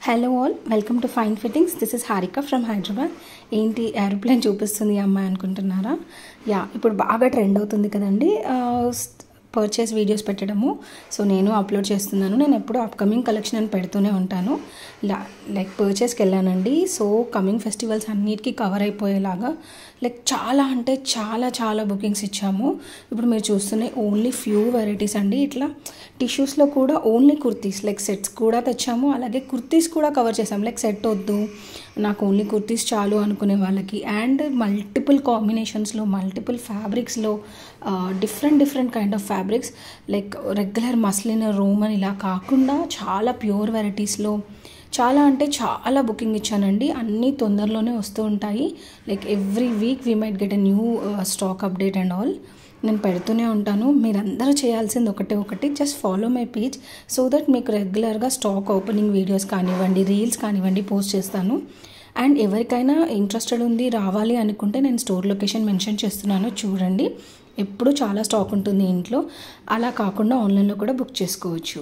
Hello all, welcome to fine fittings. This is Harika from Hyderabad. ఏంటి aeroplane చూపిస్తుంది ఈ అమ్మాయి అనుకుంటున్నారా? ఇప్పుడు బాగా ట్రెండ్ అవుతుంది కదండి పర్చేస్ వీడియోస్ పెట్టడము. సో నేను అప్లోడ్ చేస్తున్నాను. నేను ఎప్పుడు అప్కమింగ్ కలెక్షన్ అని పెడుతూనే ఉంటాను. లైక్ పర్చేస్కి వెళ్ళానండి. సో కమింగ్ ఫెస్టివల్స్ అన్నిటికీ కవర్ అయిపోయేలాగా చాలా అంటే చాలా బుకింగ్స్ ఇచ్చాము. ఇప్పుడు మీరు చూస్తున్న ఓన్లీ ఫ్యూ వెరైటీస్ అండి. ఇట్లా టిష్యూస్లో కూడా ఓన్లీ కుర్తీస్ సెట్స్ కూడా తెచ్చాము. అలాగే కుర్తీస్ కూడా కవర్ చేసాము. సెట్ వద్దు, నాకు ఓన్లీ కుర్తీస్ చాలు అనుకునే వాళ్ళకి, అండ్ మల్టిపుల్ కాంబినేషన్స్లో, మల్టిపుల్ ఫ్యాబ్రిక్స్లో, different kind of fabrics regular muslin, Roman ఇలా కాకుండా చాలా ప్యూర్ వెరైటీస్లో చాలా బుకింగ్ ఇచ్చానండి. అన్నీ తొందరలోనే వస్తూ ఉంటాయి. Every week we might get a new stock update and all. నేను పెడుతూనే ఉంటాను. మీరందరూ చేయాల్సింది ఒకటి, just follow my page so that మీకు రెగ్యులర్గా స్టాక్ ఓపెనింగ్ వీడియోస్ కానివ్వండి, రీల్స్ కానివ్వండి పోస్ట్ చేస్తాను. అండ్ ఎవరికైనా ఇంట్రెస్టెడ్ ఉంది రావాలి అనుకుంటే నేను స్టోర్ లొకేషన్ మెన్షన్ చేస్తున్నాను, చూడండి. ఎప్పుడు చాలా స్టాక్ ఉంటుంది ఇంట్లో. అలా కాకుండా ఆన్లైన్లో కూడా బుక్ చేసుకోవచ్చు.